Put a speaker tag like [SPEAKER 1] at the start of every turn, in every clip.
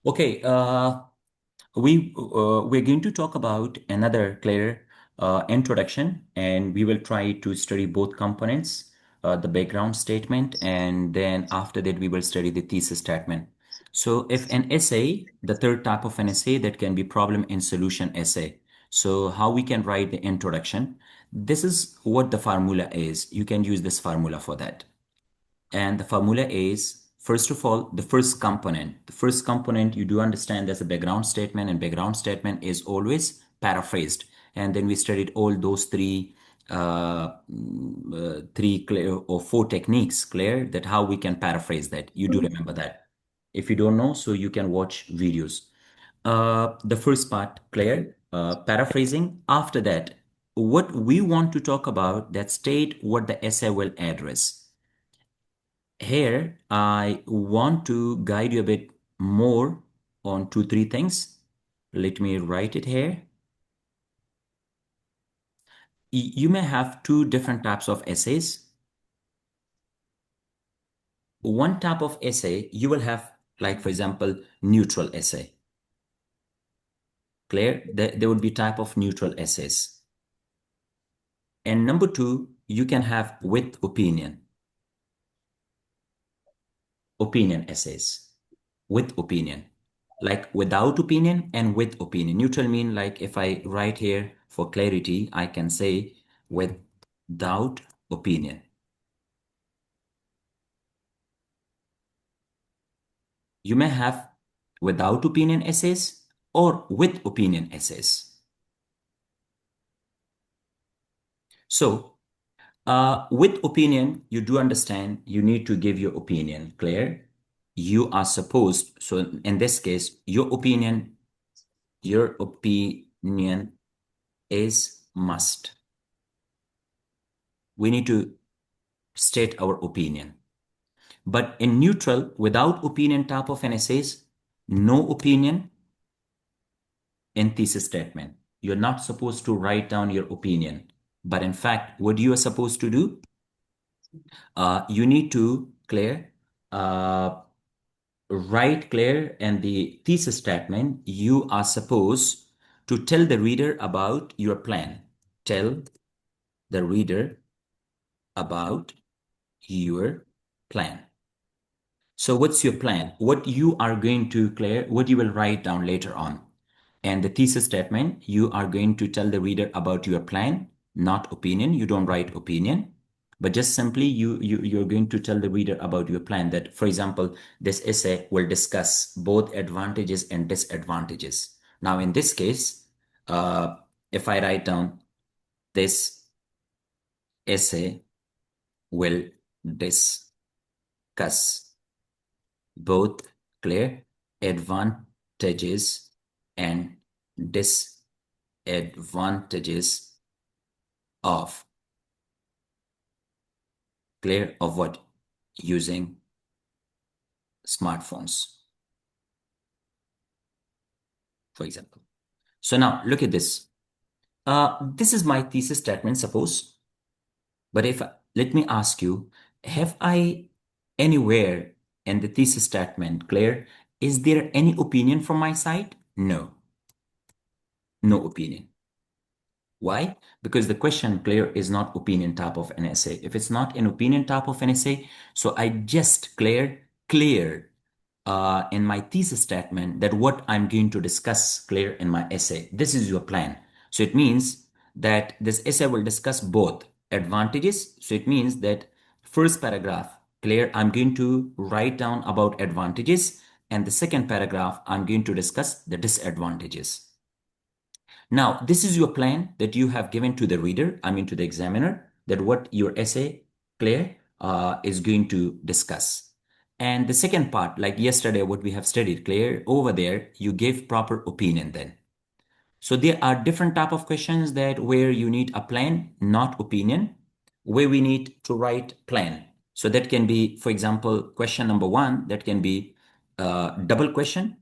[SPEAKER 1] Okay, we're going to talk about another clear introduction, and we will try to study both components, the background statement, and then after that we will study the thesis statement. So, if an essay, the third type of an essay that can be problem and solution essay. So, how we can write the introduction? This is what the formula is. You can use this formula for that. And the formula is, first of all, the first component. The first component, you do understand there's a background statement, and background statement is always paraphrased. And then we studied all those three clear or four techniques, clear, that how we can paraphrase that. You do remember that. If you don't know, so you can watch videos. The first part, clear, paraphrasing. After that, what we want to talk about, that state what the essay will address. Here, I want to guide you a bit more on two, three things. Let me write it here. You may have two different types of essays. One type of essay, you will have, like, for example, neutral essay. Clear? There would be type of neutral essays. And number two, you can have with opinion essays. With opinion, like without opinion and with opinion. Neutral mean, like, if I write here for clarity, I can say without opinion. You may have without opinion essays or with opinion essays. So, with opinion, you do understand you need to give your opinion, clear? You are supposed, so in this case, your opinion is must. We need to state our opinion. But in neutral, without opinion type of an essays, no opinion in thesis statement. You're not supposed to write down your opinion. But in fact, what you are supposed to do, you need to clear, uh, write clear in the thesis statement, you are supposed to tell the reader about your plan. Tell the reader about your plan. So what's your plan? What you are going to clear, what you will write down later on. And the thesis statement, you are going to tell the reader about your plan, not opinion. You don't write opinion, but just simply you're going to tell the reader about your plan. That, for example, this essay will discuss both advantages and disadvantages. Now, in this case, uh, if I write down this essay will discuss both clear advantages and disadvantages of clear of what using smartphones, for example. So now look at this. This is my thesis statement, suppose. But if let me ask you, have I anywhere in the thesis statement, clear, is there any opinion from my side? No, no opinion. Why? Because the question, clear, is not opinion type of an essay. If it's not an opinion type of an essay, so I just clear in my thesis statement that what I'm going to discuss clear in my essay. This is your plan. So it means that this essay will discuss both advantages. So it means that first paragraph, clear, I'm going to write down about advantages, and the second paragraph, I'm going to discuss the disadvantages. Now, this is your plan that you have given to the reader, I mean to the examiner, that what your essay, clear, is going to discuss. And the second part, like yesterday, what we have studied, clear, over there, you gave proper opinion then. So there are different type of questions that where you need a plan, not opinion, where we need to write plan. So that can be, for example, question number one, that can be double question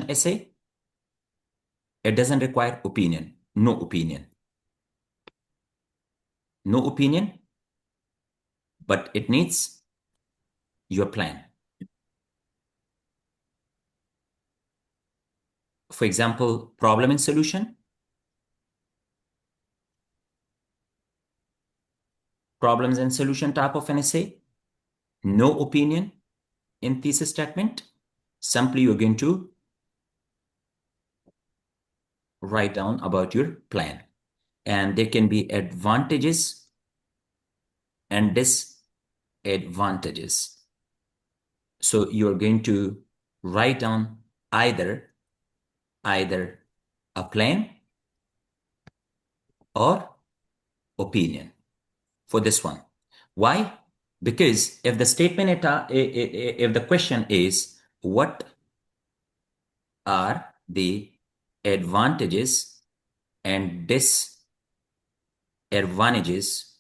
[SPEAKER 1] essay. It doesn't require opinion, no opinion. No opinion, but it needs your plan. For example, problem and solution, problems and solution type of an essay, no opinion in thesis statement. Simply you're going to write down about your plan. And there can be advantages and disadvantages. So you're going to write down either a plan or opinion for this one. Why? Because if the statement if the question is what are the advantages and disadvantages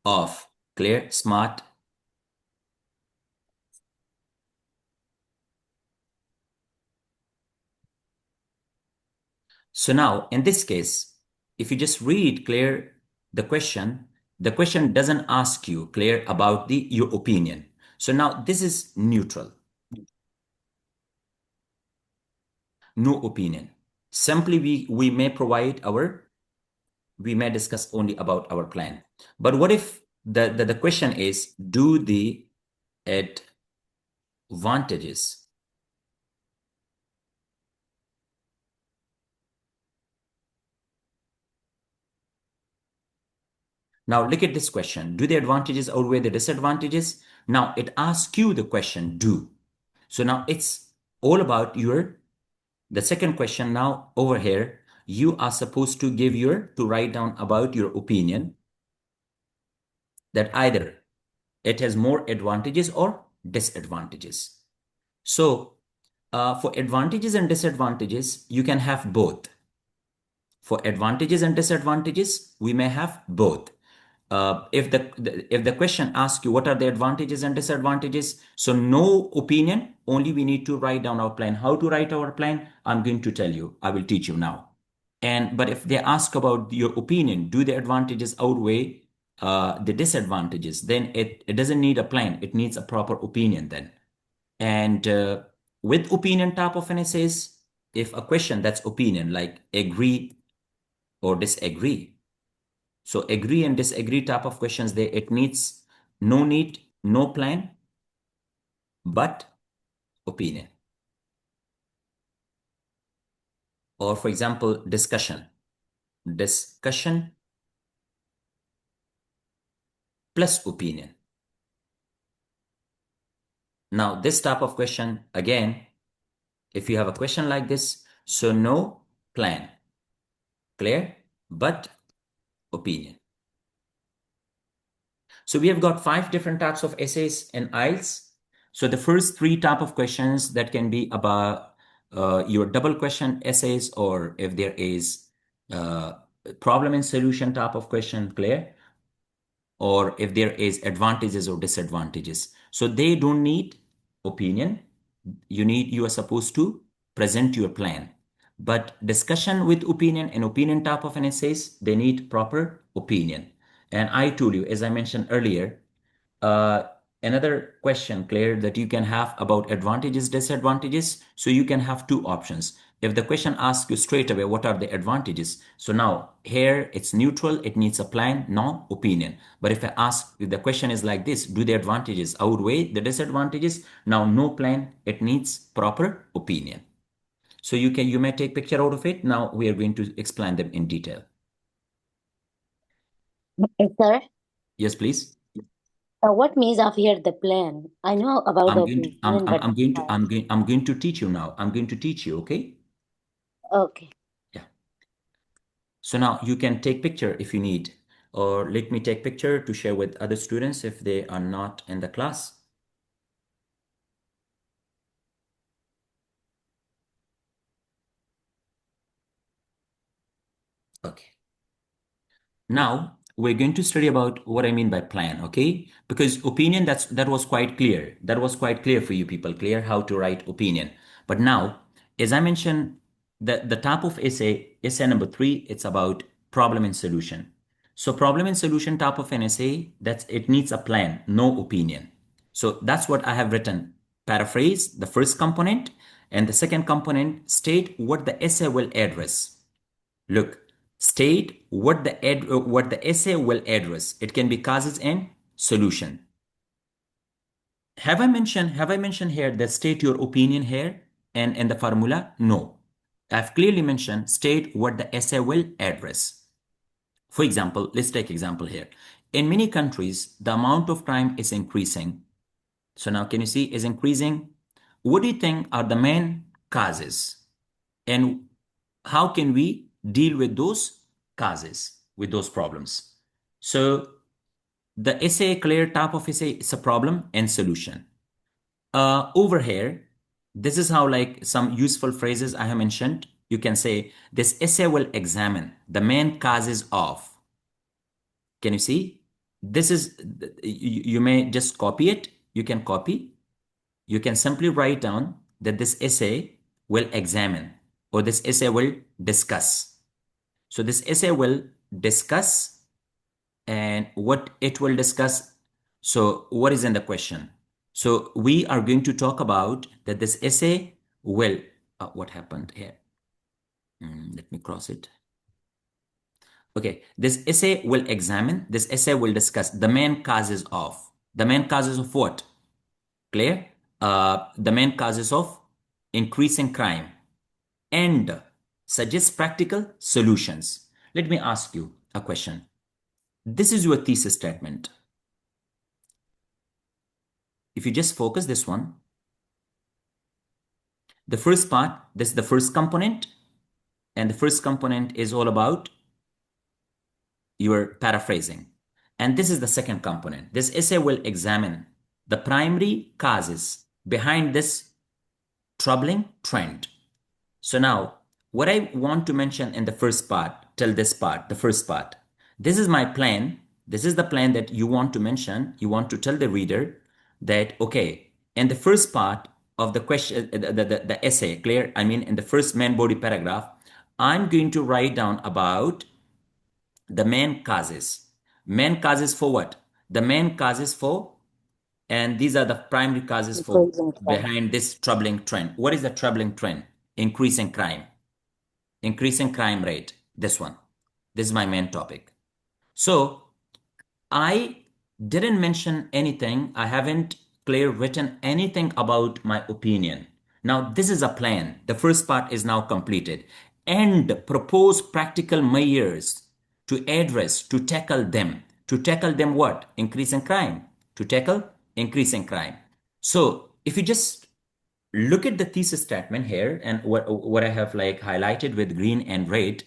[SPEAKER 1] of clear, smart, so now in this case, if you just read clear the question doesn't ask you clear about your opinion. So now this is neutral, no opinion. Simply we may discuss only about our plan. But what if the question is, do the advantages now look at this question, do the advantages outweigh the disadvantages? Now it asks you the question, do. So now it's all about the second question. Now over here, you are supposed to to write down about your opinion that either it has more advantages or disadvantages. So for advantages and disadvantages, you can have both. For advantages and disadvantages, we may have both. If the question asks you what are the advantages and disadvantages, so no opinion, only we need to write down our plan. How to write our plan? I'm going to tell you. I will teach you now. But if they ask about your opinion, do the advantages outweigh the disadvantages? Then it doesn't need a plan. It needs a proper opinion then. And with opinion type of an essays, if a question that's opinion, like agree or disagree. So agree and disagree type of questions, it needs no plan, but opinion. Or for example, discussion plus opinion. Now this type of question, again, if you have a question like this, so no plan, clear, but opinion. So we have got 5 different types of essays in Ielts. So the first 3 type of questions that can be about your double question essays, or if there is problem and solution type of question, clear, or if there is advantages or disadvantages. So they don't need opinion. You are supposed to present your plan. But discussion with opinion and opinion type of an essays, they need proper opinion. And I told you, as I mentioned earlier, uh, another question, Claire, that you can have about advantages, disadvantages. So you can have 2 options. If the question asks you straight away, what are the advantages? So now here it's neutral, it needs a plan, no opinion. But if the question is like this, do the advantages outweigh the disadvantages? Now no plan, it needs proper opinion. So you may take picture out of it. Now we are going to explain them in detail.
[SPEAKER 2] Yes, sir.
[SPEAKER 1] Yes, please.
[SPEAKER 2] What means I've heard the plan? I know about the opinion, but
[SPEAKER 1] I'm going to teach you now. I'm going to teach you, okay?
[SPEAKER 2] okay.
[SPEAKER 1] Yeah. So now you can take picture if you need, or let me take picture to share with other students if they are not in the class. Okay. Now we're going to study about what I mean by plan, okay? Because opinion, that was quite clear. That was quite clear for you people, clear how to write opinion. But now, as I mentioned, the type of essay number 3, it's about problem and solution. So problem and solution type of an essay, that's it needs a plan, no opinion. So that's what I have written. Paraphrase the first component, and the second component state what the essay will address. Look, state what the essay will address. It can be causes and solution. Have I mentioned here that state your opinion here and in the formula? No. I've clearly mentioned state what the essay will address. For example, let's take example here. In many countries, the amount of crime is increasing. So now can you see is increasing? What do you think are the main causes? And how can we deal with those causes, with those problems? So the essay, clear type of essay is a problem and solution. Over here, this is how like some useful phrases I have mentioned. You can say this essay will examine the main causes of. Can you see? This is, you may just copy it. You can copy. You can simply write down that this essay will examine or this essay will discuss. So this essay will discuss and what it will discuss. So what is in the question? So we are going to talk about that this essay will, what happened here? Let me cross it. Okay, this essay will examine, this essay will discuss the main causes of. The main causes of what? Clear? The main causes of increasing crime and suggest practical solutions. Let me ask you a question. This is your thesis statement. If you just focus this one, the first part, this is the first component, and the first component is all about your paraphrasing. And this is the second component. This essay will examine the primary causes behind this troubling trend. So now, what I want to mention in the first part, till this part, the first part, this is my plan. This is the plan that you want to mention. You want to tell the reader that, okay, in the first part of the question, the essay, clear? I mean, in the first main body paragraph, I'm going to write down about the main causes. Main causes for what? The main causes for, and these are the primary causes for
[SPEAKER 2] Increasing crime.
[SPEAKER 1] behind this troubling trend. What is the troubling trend? Increasing crime. Increasing crime rate. This one. This is my main topic. So I didn't mention anything. I haven't clear written anything about my opinion. Now, this is a plan. The first part is now completed. And propose practical measures to address, to tackle them. To tackle them what? Increasing crime. To tackle increasing crime. So if you just look at the thesis statement here and what I have like highlighted with green and red.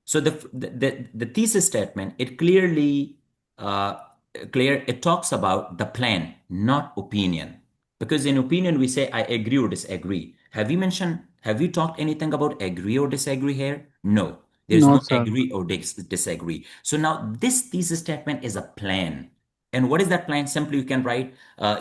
[SPEAKER 1] So the thesis statement, it clearly uh, it talks about the plan, not opinion. Because in opinion, we say I agree or disagree. Have we talked anything about agree or disagree here? No, there is
[SPEAKER 3] No,
[SPEAKER 1] no
[SPEAKER 3] sir.
[SPEAKER 1] agree or disagree. So now this thesis statement is a plan. And what is that plan? Simply you can write,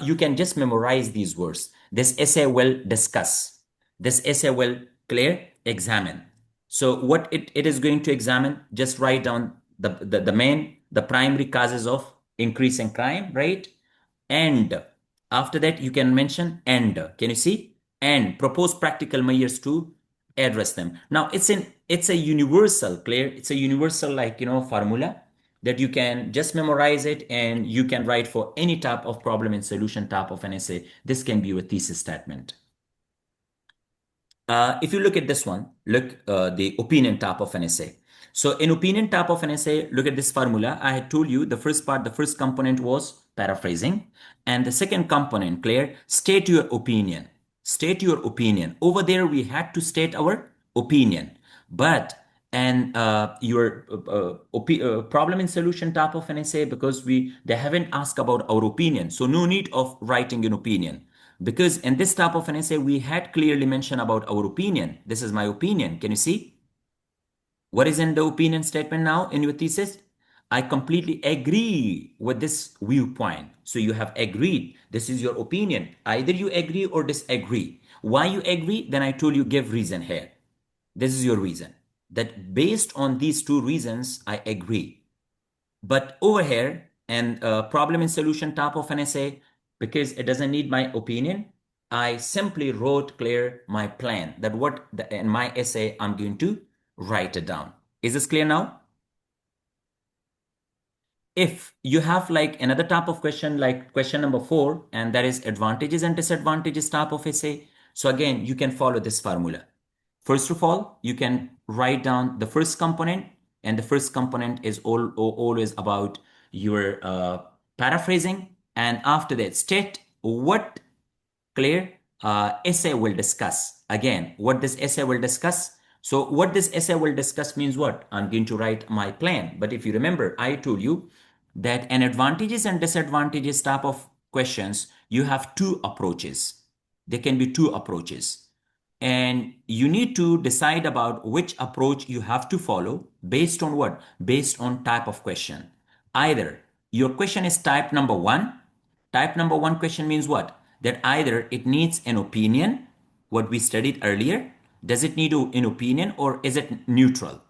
[SPEAKER 1] you can just memorize these words. This essay will discuss. This essay will clear, examine. So what it is going to examine, just write down the primary causes of increasing crime, right? And after that, you can mention and. Can you see? And propose practical measures to address them. Now it's a universal, clear. It's a universal like formula that you can just memorize it and you can write for any type of problem and solution type of an essay. This can be your thesis statement. If you look at this one, look the opinion type of an essay. So in opinion type of an essay, look at this formula. I had told you the first part, the first component was paraphrasing. And the second component, clear, state your opinion. State your opinion. Over there, we had to state our opinion. But and your problem and solution type of an essay, because they haven't asked about our opinion, so no need of writing an opinion, because in this type of an essay we had clearly mentioned about our opinion. This is my opinion. Can you see what is in the opinion statement now in your thesis? I completely agree with this viewpoint. So you have agreed. This is your opinion. Either you agree or disagree. Why you agree? Then I told you give reason here. This is your reason. That based on these two reasons, I agree. But over here, and problem and solution type of an essay, because it doesn't need my opinion, I simply wrote clear my plan that in my essay I'm going to write it down. Is this clear now? If you have like another type of question, like question number 4, and that is advantages and disadvantages type of essay. So again, you can follow this formula. First of all, you can write down the first component, and the first component is always about your paraphrasing. And after that, state what clear essay will discuss. Again, what this essay will discuss. So what this essay will discuss means what? I'm going to write my plan. But if you remember, I told you that an advantages and disadvantages type of questions, you have two approaches. There can be two approaches. And you need to decide about which approach you have to follow based on what? Based on type of question. Either your question is type number 1. Type number 1 question means what? That either it needs an opinion, what we studied earlier. Does it need an opinion, or is it neutral?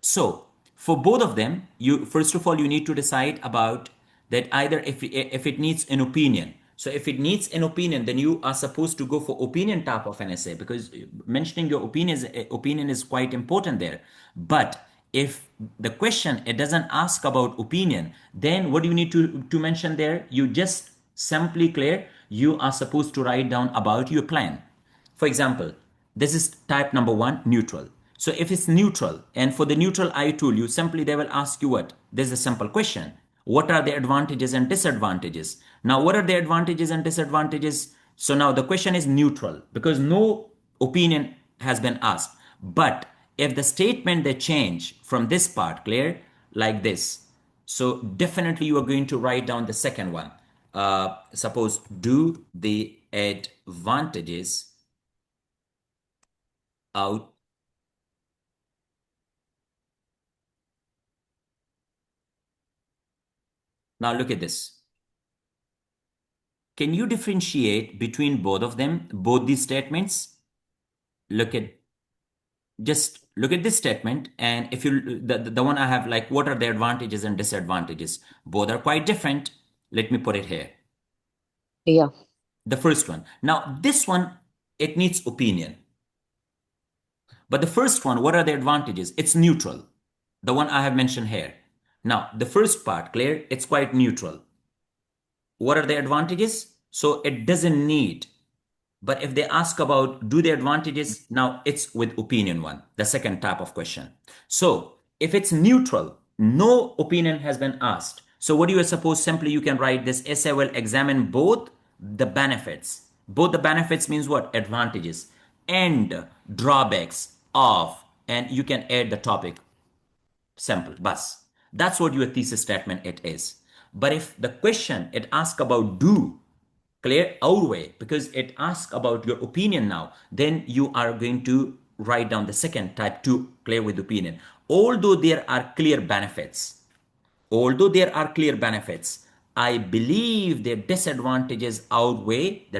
[SPEAKER 1] So for both of them, you first of all you need to decide about that either if it needs an opinion. So if it needs an opinion, then you are supposed to go for opinion type of an essay, because mentioning your opinion is quite important there. But if the question it doesn't ask about opinion, then what do you need to mention there? You just simply clear you are supposed to write down about your plan. For example, this is type number 1, neutral. So if it's neutral, and for the neutral I tool, you simply they will ask you what? This is a simple question. What are the advantages and disadvantages? Now, what are the advantages and disadvantages? So now the question is neutral because no opinion has been asked. But if the statement they change from this part, clear, like this, so definitely you are going to write down the second one. Suppose, do the advantages out. Now look at this. Can you differentiate between both of them, both these statements? Look at just look at this statement, and if you the one I have, like, what are the advantages and disadvantages? Both are quite different. Let me put it here.
[SPEAKER 2] Yeah.
[SPEAKER 1] The first one. Now this one, it needs opinion. But the first one, what are the advantages? It's neutral. The one I have mentioned here. Now, the first part, clear, it's quite neutral. What are the advantages? So it doesn't need. But if they ask about do the advantages, now it's with opinion one, the second type of question. So if it's neutral, no opinion has been asked. So what do you suppose? Simply you can write this essay will examine both the benefits. Both the benefits means what? Advantages and drawbacks of, and you can add the topic. Simple, bus. That's what your thesis statement it is. But if the question it asks about do, clear our way, because it asks about your opinion now, then you are going to write down the second type 2, clear with opinion. Although there are clear benefits, although there are clear benefits, I believe the disadvantages outweigh the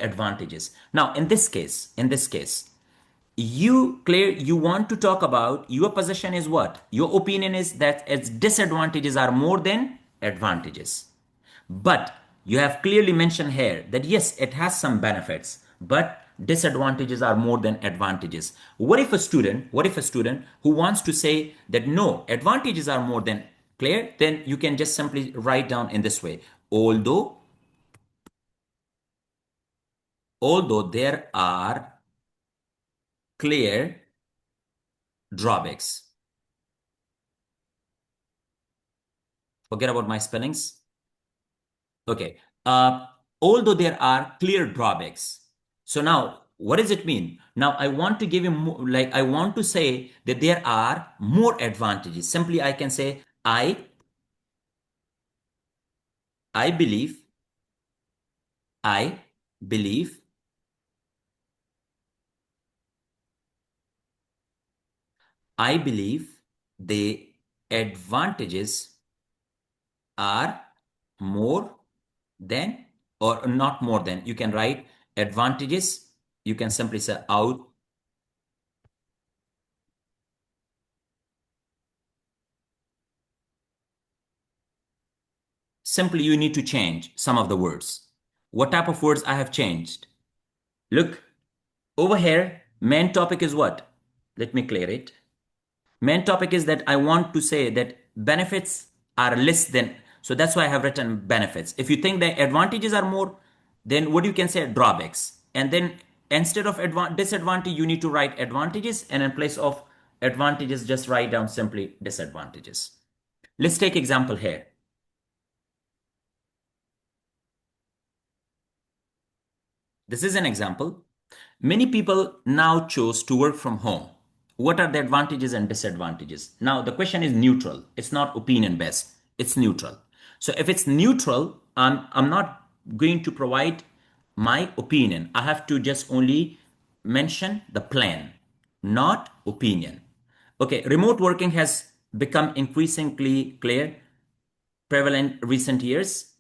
[SPEAKER 1] advantages. Now, in this case, you clear you want to talk about your position is what? Your opinion is that its disadvantages are more than advantages. But you have clearly mentioned here that yes, it has some benefits, but disadvantages are more than advantages. What if a student who wants to say that no, advantages are more than, clear, then you can just simply write down in this way. Although there are clear drawbacks. Forget about my spellings. Okay. Uh, Although there are clear drawbacks. So now, what does it mean? Now, I want to give you more, like, I want to say that there are more advantages. Simply, I can say, I believe, I believe, I believe the advantages are more than, or not more than. You can write advantages. You can simply say out. simply you need to change some of the words. What type of words I have changed? Look, over here, main topic is what? Let me clear it. Main topic is that I want to say that benefits are less than, so that's why I have written benefits. If you think the advantages are more, then what you can say drawbacks. And then instead of disadvantage, you need to write advantages, and in place of advantages, just write down simply disadvantages. Let's take example here. This is an example. Many people now choose to work from home. What are the advantages and disadvantages? Now, the question is neutral. It's not opinion based, it's neutral. So, if it's neutral, I'm not going to provide my opinion. I have to just only mention the plan, not opinion. Okay, remote working has become increasingly clear, prevalent recent years,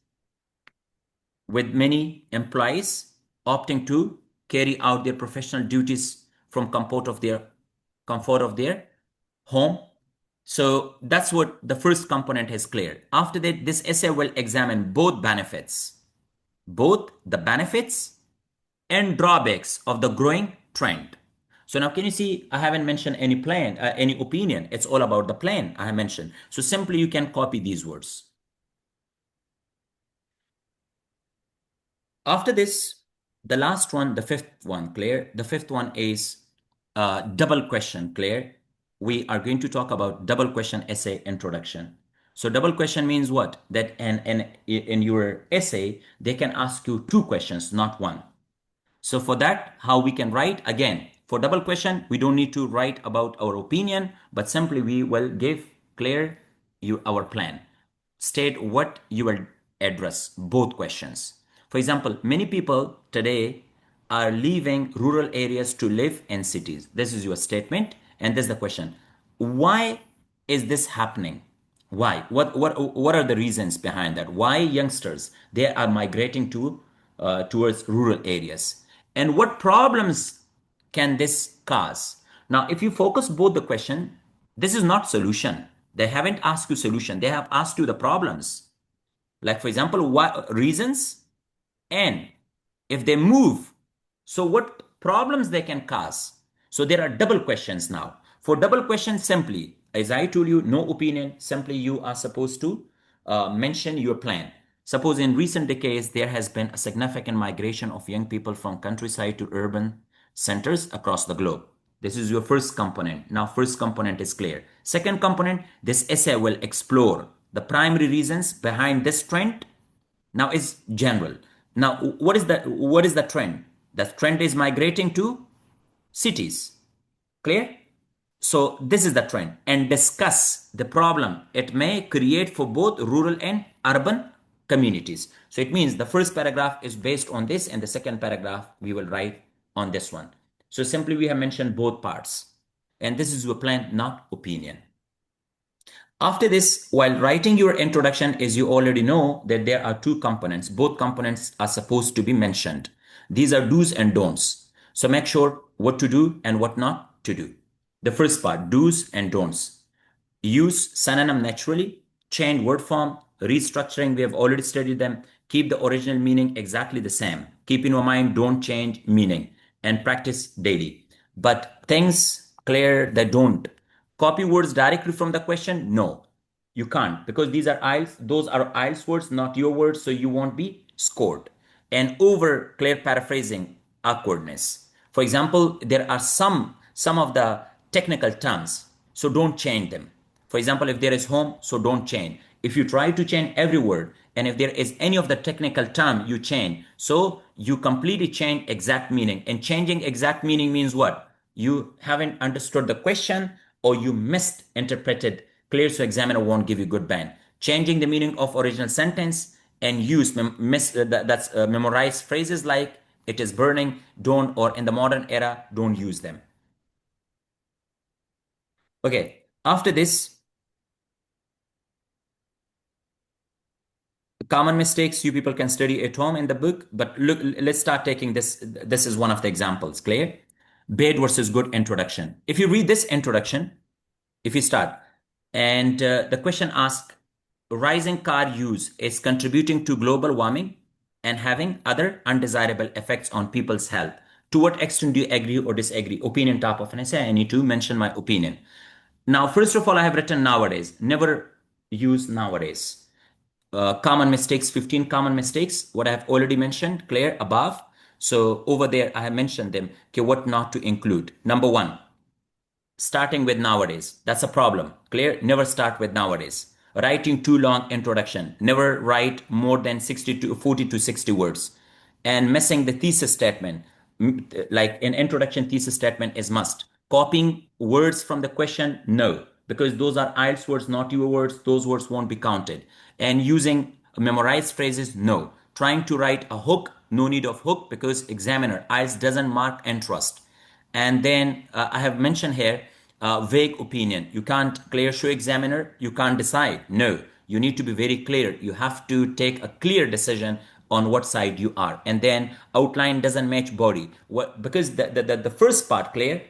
[SPEAKER 1] with many employees opting to carry out their professional duties from comfort of their home. So that's what the first component is clear. After that, this essay will examine both the benefits and drawbacks of the growing trend. So now can you see I haven't mentioned any plan, any opinion. It's all about the plan I have mentioned. So simply you can copy these words. After this, the last one, the fifth one, Claire. The fifth one is double question, Claire. We are going to talk about double question essay introduction. So double question means what? That in your essay, they can ask you two questions, not one. So for that, how we can write? Again, for double question, we don't need to write about our opinion, but simply we will give clear our plan. State what you will address, both questions. For example, many people today are leaving rural areas to live in cities. This is your statement, and this is the question. Why is this happening? Why? What are the reasons behind that? Why youngsters they are migrating towards rural areas? And what problems can this cause? Now, if you focus both the question, this is not solution. They haven't asked you solution. They have asked you the problems. Like for example, what reasons and if they move, so what problems they can cause. So there are double questions now. For double questions, simply, as I told you, no opinion, simply you are supposed to mention your plan. Suppose in recent decades, there has been a significant migration of young people from countryside to urban centers across the globe. This is your first component. Now, first component is clear. Second component, this essay will explore the primary reasons behind this trend. Now is general. Now, what is the trend? The trend is migrating to cities. Clear? So this is the trend, and discuss the problem it may create for both rural and urban communities. So it means the first paragraph is based on this, and the second paragraph we will write on this one. So simply we have mentioned both parts, and this is your plan, not opinion. After this, while writing your introduction, as you already know that there are two components. Both components are supposed to be mentioned. These are do's and don'ts. So make sure what to do and what not to do. The first part, do's and don'ts. Use synonym naturally, change word form, restructuring, we have already studied them. Keep the original meaning exactly the same. Keep in your mind, don't change meaning, and practice daily. But things clear that don't. Copy words directly from the question? No, you can't, because those are IELTS words, not your words, so you won't be scored. And over clear paraphrasing, awkwardness. For example, there are some of the technical terms, so don't change them. For example, if there is home, so don't change. If you try to change every word, and if there is any of the technical term you change, so you completely change exact meaning. And changing exact meaning means what? You haven't understood the question, or you misinterpreted clear, so examiner won't give you good band. Changing the meaning of original sentence and use memorize phrases like it is burning, don't, or in the modern era, don't use them. Okay, after this, common mistakes you people can study at home in the book, but look, let's start taking this. This is one of the examples, clear? Bad versus good introduction. If you read this introduction, if you start, and the question asks, rising car use is contributing to global warming and having other undesirable effects on people's health. To what extent do you agree or disagree? Opinion type of an essay. I need to mention my opinion. Now, first of all, I have written nowadays. Never use nowadays. Common mistakes, 15 common mistakes, what I have already mentioned, clear above. So over there, I have mentioned them. Okay, what not to include. Number one, starting with nowadays. That's a problem. Clear? Never start with nowadays. Writing too long introduction. Never write more than 60 to 40 to 60 words. And missing the thesis statement. Like an introduction thesis statement is must. Copying words from the question, no. Because those are Ielts words, not your words. Those words won't be counted. And using memorized phrases, no. Trying to write a hook, no need of hook because examiner, Ielts doesn't mark and trust. And then I have mentioned here vague opinion. You can't clear show examiner, you can't decide. No, you need to be very clear. You have to take a clear decision on what side you are. And then outline doesn't match body. What, because the first part, clear,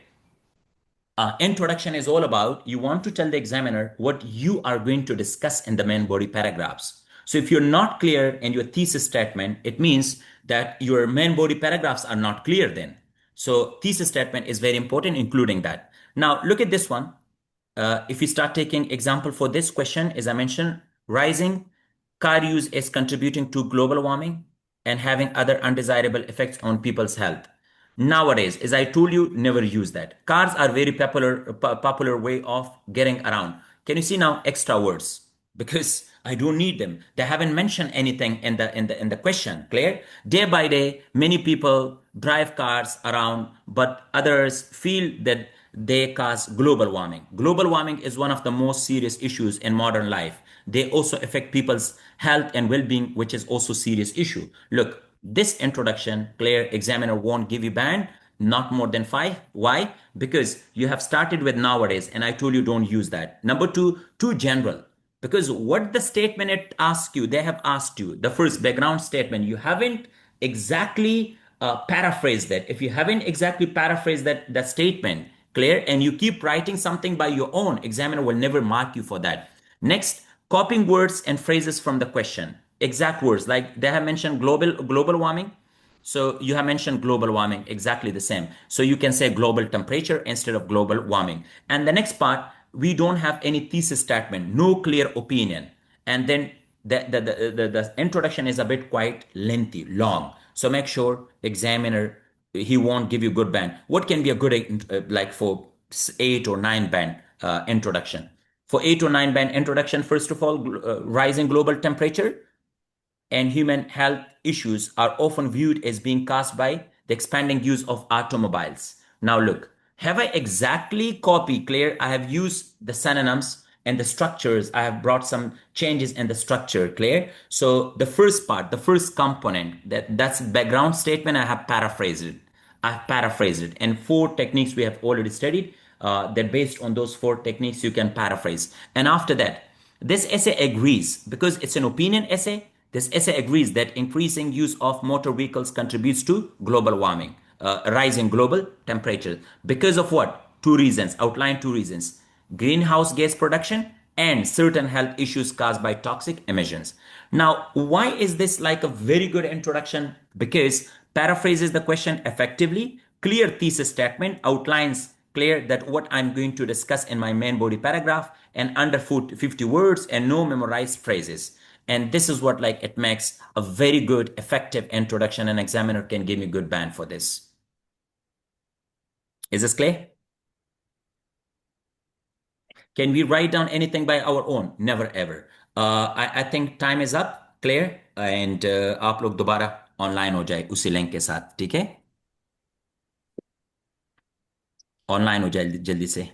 [SPEAKER 1] introduction is all about you want to tell the examiner what you are going to discuss in the main body paragraphs. So if you're not clear in your thesis statement, it means that your main body paragraphs are not clear then. So thesis statement is very important, including that. Now look at this one. If we start taking example for this question, as I mentioned, rising car use is contributing to global warming and having other undesirable effects on people's health. Nowadays, as I told you, never use that. Cars are very popular way of getting around. Can you see now extra words? Because I don't need them. They haven't mentioned anything in the question. Clear? Day by day, many people drive cars around, but others feel that they cause global warming. Global warming is one of the most serious issues in modern life. They also affect people's health and well-being, which is also serious issue. Look, this introduction, clear examiner won't give you band, not more than 5. Why? Because you have started with nowadays, and I told you don't use that. Number two, too general. Because what the statement it asks you, they have asked you, the first background statement, you haven't exactly paraphrased that. If you haven't exactly paraphrased that statement, clear, and you keep writing something by your own, examiner will never mark you for that. Next, copying words and phrases from the question. Exact words, like they have mentioned global warming. So you have mentioned global warming, exactly the same. So you can say global temperature instead of global warming. And the next part, we don't have any thesis statement, no clear opinion. And then the introduction is a bit quite lengthy, long. So make sure examiner, he won't give you good band. What can be a good, like for 8 or 9 band introduction? For 8 or 9 band introduction, first of all, rising global temperature and human health issues are often viewed as being caused by the expanding use of automobiles. Now, look, have I exactly copied, clear? I have used the synonyms and the structures. I have brought some changes in the structure, clear? So the first part, the first component, that's background statement, I have paraphrased it. I've paraphrased it. And 4 techniques we have already studied. That based on those 4 techniques, you can paraphrase. And after that, this essay agrees because it's an opinion essay. This essay agrees that increasing use of motor vehicles contributes to global warming, rising global temperature. Because of what? 2 reasons. Outline 2 reasons: greenhouse gas production and certain health issues caused by toxic emissions. Now, why is this like a very good introduction? Because paraphrases the question effectively, clear thesis statement, outlines clear that what I'm going to discuss in my main body paragraph, and under 50 words and no memorized phrases. And this is what like it makes a very good effective introduction. An examiner can give me good band for this. Is this clear? Can we write down anything by our own? Never ever. I think time is up. Clear? And आप लोग दोबारा online हो जाए उसी link के साथ, ठीक है? ऑनलाइन हो जाए जल्दी से.